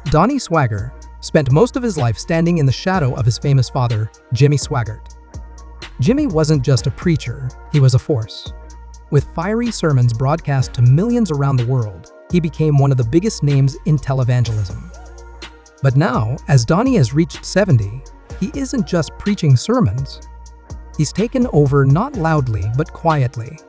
Donnie Swaggart spent most of his life standing in the shadow of his famous father, Jimmy Swaggart. Jimmy wasn't just a preacher, he was a force. With fiery sermons broadcast to millions around the world, he became one of the biggest names in televangelism. But now, as Donnie has reached 70, he isn't just preaching sermons. He's taken over not loudly but quietly.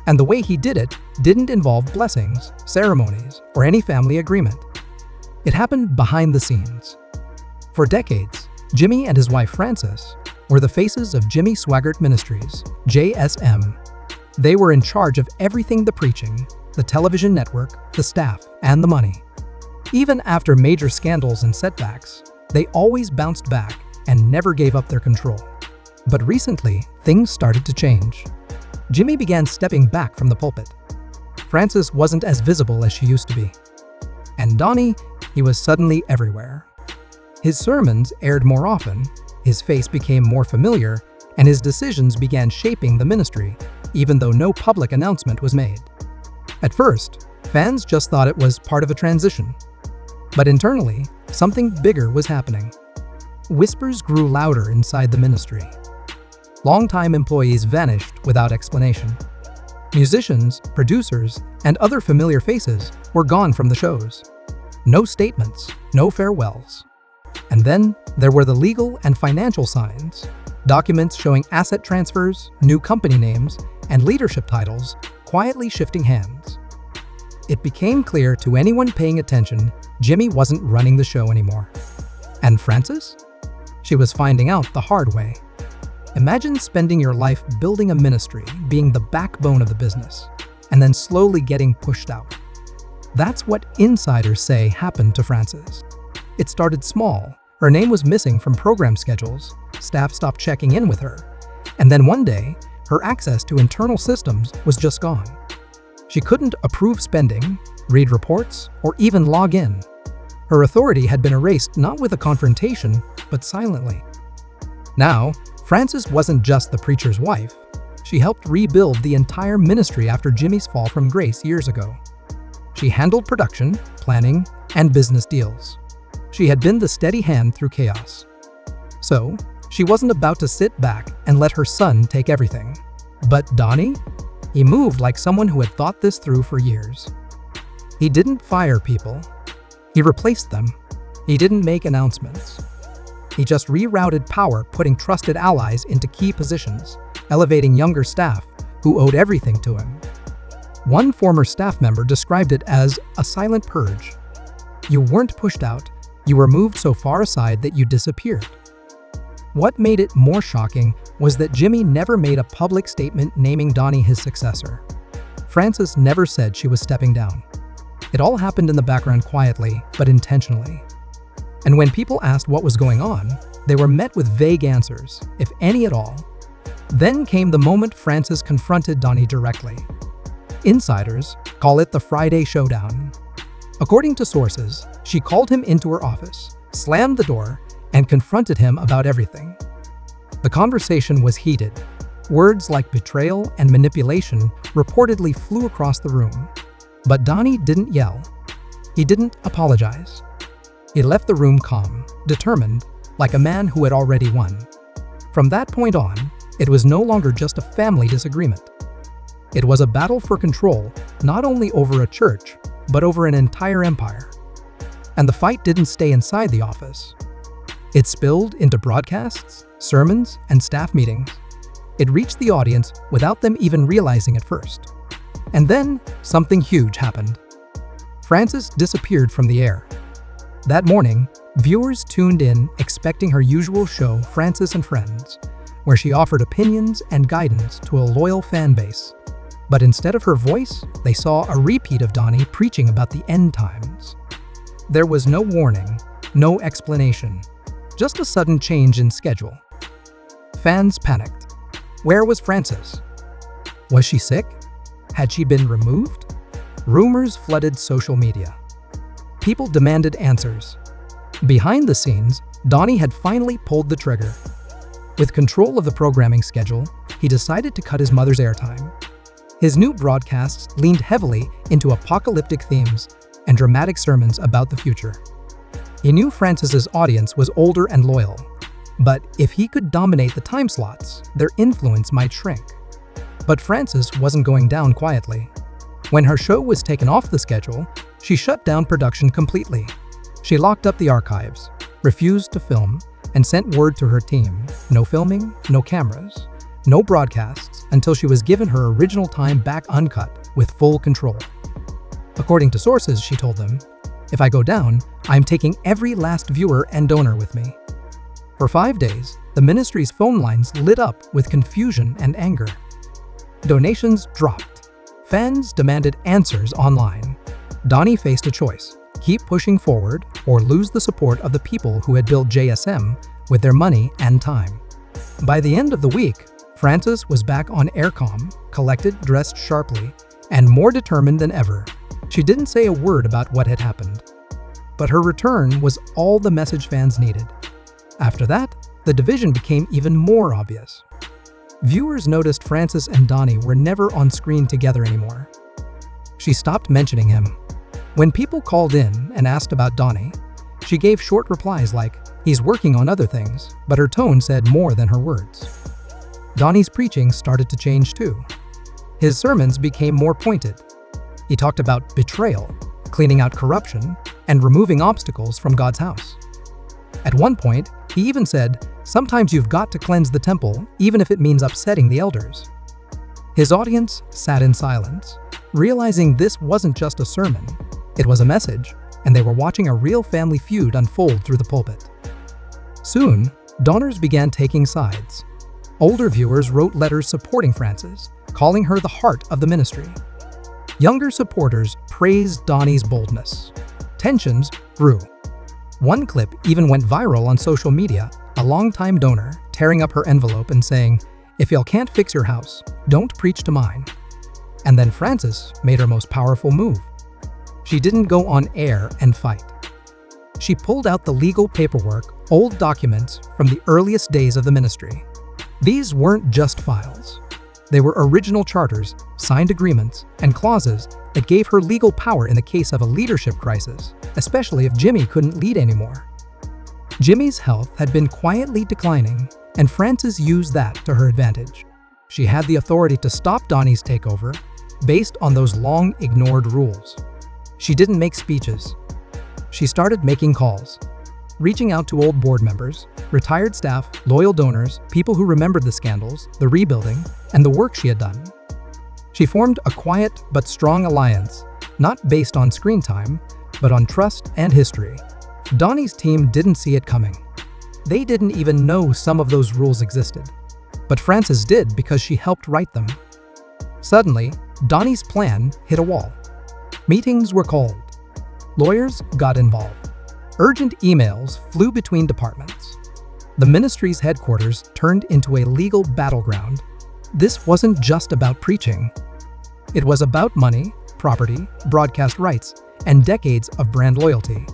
And the way he did it didn't involve blessings, ceremonies, or any family agreement. It happened behind the scenes. For decades, Jimmy and his wife Frances were the faces of Jimmy Swaggart Ministries, JSM. They were in charge of everything: the preaching, the television network, the staff, and the money. Even after major scandals and setbacks, they always bounced back and never gave up their control. But recently, things started to change. Jimmy began stepping back from the pulpit. Frances wasn't as visible as she used to be. And Donnie, he was suddenly everywhere. His sermons aired more often, his face became more familiar, and his decisions began shaping the ministry, even though no public announcement was made. At first, fans just thought it was part of a transition. But internally, something bigger was happening. Whispers grew louder inside the ministry. Longtime employees vanished without explanation. Musicians, producers, and other familiar faces were gone from the shows. No statements, no farewells. And then there were the legal and financial signs, documents showing asset transfers, new company names, and leadership titles quietly shifting hands. It became clear to anyone paying attention, Jimmy wasn't running the show anymore. And Frances? She was finding out the hard way. Imagine spending your life building a ministry, being the backbone of the business, and then slowly getting pushed out. That's what insiders say happened to Frances. It started small. Her name was missing from program schedules, staff stopped checking in with her, and then one day, her access to internal systems was just gone. She couldn't approve spending, read reports, or even log in. Her authority had been erased not with a confrontation, but silently. Now, Frances wasn't just the preacher's wife. She helped rebuild the entire ministry after Jimmy's fall from grace years ago. She handled production, planning, and business deals. She had been the steady hand through chaos. So, she wasn't about to sit back and let her son take everything. But Donnie? He moved like someone who had thought this through for years. He didn't fire people. He replaced them. He didn't make announcements. He just rerouted power, putting trusted allies into key positions, elevating younger staff who owed everything to him. One former staff member described it as a silent purge. You weren't pushed out, you were moved so far aside that you disappeared. What made it more shocking was that Jimmy never made a public statement naming Donnie his successor. Frances never said she was stepping down. It all happened in the background quietly, but intentionally. And when people asked what was going on, they were met with vague answers, if any at all. Then came the moment Frances confronted Donnie directly. Insiders call it the Friday Showdown. According to sources, she called him into her office, slammed the door, and confronted him about everything. The conversation was heated. Words like betrayal and manipulation reportedly flew across the room. But Donnie didn't yell. He didn't apologize. He left the room calm, determined, like a man who had already won. From that point on, it was no longer just a family disagreement. It was a battle for control, not only over a church, but over an entire empire. And the fight didn't stay inside the office. It spilled into broadcasts, sermons, and staff meetings. It reached the audience without them even realizing it first. And then, something huge happened. Frances disappeared from the air. That morning, viewers tuned in expecting her usual show, Frances and Friends, where she offered opinions and guidance to a loyal fan base. But instead of her voice, they saw a repeat of Donnie preaching about the end times. There was no warning, no explanation, just a sudden change in schedule. Fans panicked. Where was Frances? Was she sick? Had she been removed? Rumors flooded social media. People demanded answers. Behind the scenes, Donnie had finally pulled the trigger. With control of the programming schedule, he decided to cut his mother's airtime. His new broadcasts leaned heavily into apocalyptic themes and dramatic sermons about the future. He knew Francis's audience was older and loyal, but if he could dominate the time slots, their influence might shrink. But Francis wasn't going down quietly. When her show was taken off the schedule, she shut down production completely. She locked up the archives, refused to film, and sent word to her team: no filming, no cameras, no broadcasts, until she was given her original time back uncut with full control. According to sources, she told them, "If I go down, I'm taking every last viewer and donor with me." For 5 days, the ministry's phone lines lit up with confusion and anger. Donations dropped. Fans demanded answers online. Donnie faced a choice: keep pushing forward or lose the support of the people who had built JSM with their money and time. By the end of the week, Francis was back on aircom, collected, dressed sharply, and more determined than ever. She didn't say a word about what had happened. But her return was all the message fans needed. After that, the division became even more obvious. Viewers noticed Francis and Donnie were never on screen together anymore. She stopped mentioning him. When people called in and asked about Donnie, she gave short replies like, "He's working on other things," but her tone said more than her words. Donnie's preaching started to change too. His sermons became more pointed. He talked about betrayal, cleaning out corruption, and removing obstacles from God's house. At one point, he even said, "Sometimes you've got to cleanse the temple, even if it means upsetting the elders." His audience sat in silence, realizing this wasn't just a sermon, it was a message, and they were watching a real family feud unfold through the pulpit. Soon, donors began taking sides. Older viewers wrote letters supporting Francis, calling her the heart of the ministry. Younger supporters praised Donnie's boldness. Tensions grew. One clip even went viral on social media, a longtime donor tearing up her envelope and saying, "If y'all can't fix your house, don't preach to mine." And then Francis made her most powerful move. She didn't go on air and fight. She pulled out the legal paperwork, old documents from the earliest days of the ministry. These weren't just files. They were original charters, signed agreements, and clauses that gave her legal power in the case of a leadership crisis, especially if Jimmy couldn't lead anymore. Jimmy's health had been quietly declining, and Francis used that to her advantage. She had the authority to stop Donnie's takeover based on those long-ignored rules. She didn't make speeches. She started making calls, reaching out to old board members, retired staff, loyal donors, people who remembered the scandals, the rebuilding, and the work she had done. She formed a quiet but strong alliance, not based on screen time, but on trust and history. Donnie's team didn't see it coming. They didn't even know some of those rules existed. But Francis did because she helped write them. Suddenly, Donnie's plan hit a wall. Meetings were called. Lawyers got involved. Urgent emails flew between departments. The ministry's headquarters turned into a legal battleground. This wasn't just about preaching. It was about money, property, broadcast rights, and decades of brand loyalty.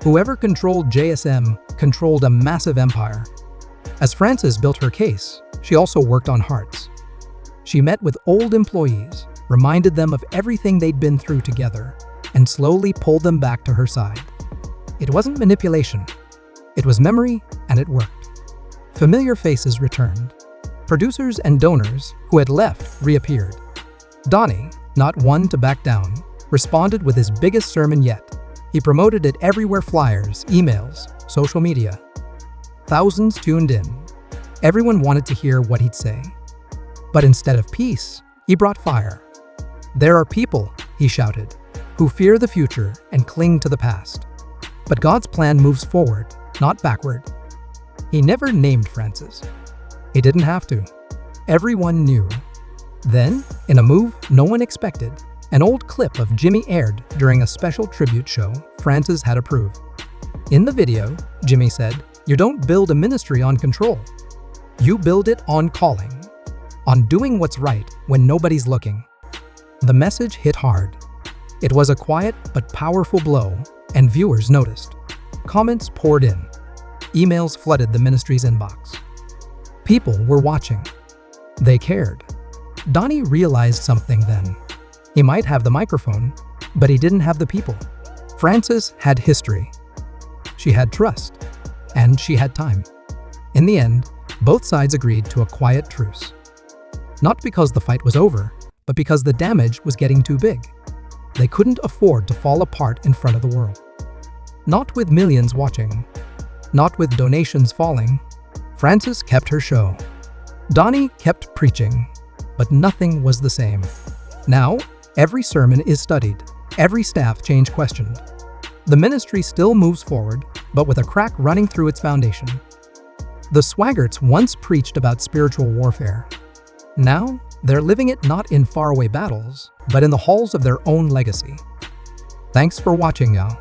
Whoever controlled JSM controlled a massive empire. As Francis built her case, she also worked on hearts. She met with old employees, reminded them of everything they'd been through together, and slowly pulled them back to her side. It wasn't manipulation. It was memory, and it worked. Familiar faces returned. Producers and donors who had left reappeared. Donnie, not one to back down, responded with his biggest sermon yet. He promoted it everywhere: flyers, emails, social media. Thousands tuned in. Everyone wanted to hear what he'd say. But instead of peace, he brought fire. "There are people," he shouted, "who fear the future and cling to the past. But God's plan moves forward, not backward." He never named Francis. He didn't have to. Everyone knew. Then, in a move no one expected, an old clip of Jimmy aired during a special tribute show Francis had approved. In the video, Jimmy said, "You don't build a ministry on control. You build it on calling, on doing what's right when nobody's looking." The message hit hard. It was a quiet but powerful blow, and viewers noticed. Comments poured in. Emails flooded the ministry's inbox. People were watching. They cared. Donnie realized something then. He might have the microphone, but he didn't have the people. Francis had history. She had trust. And she had time. In the end, both sides agreed to a quiet truce. Not because the fight was over, but because the damage was getting too big. They couldn't afford to fall apart in front of the world. Not with millions watching. Not with donations falling. Frances kept her show. Donnie kept preaching. But nothing was the same. Now, every sermon is studied. Every staff change questioned. The ministry still moves forward, but with a crack running through its foundation. The Swaggarts once preached about spiritual warfare. Now, they're living it not in faraway battles, but in the halls of their own legacy. Thanks for watching, y'all.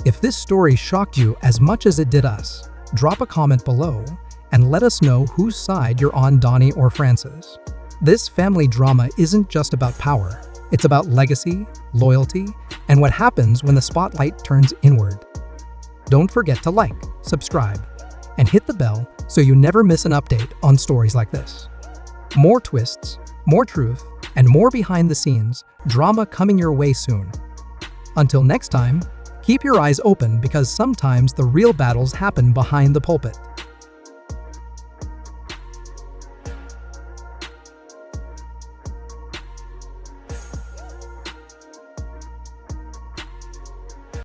If this story shocked you as much as it did us, drop a comment below and let us know whose side you're on, Donnie or Frances. This family drama isn't just about power. It's about legacy, loyalty, and what happens when the spotlight turns inward. Don't forget to like, subscribe, and hit the bell so you never miss an update on stories like this. More twists, more truth, and more behind-the-scenes drama coming your way soon. Until next time, keep your eyes open because sometimes the real battles happen behind the pulpit.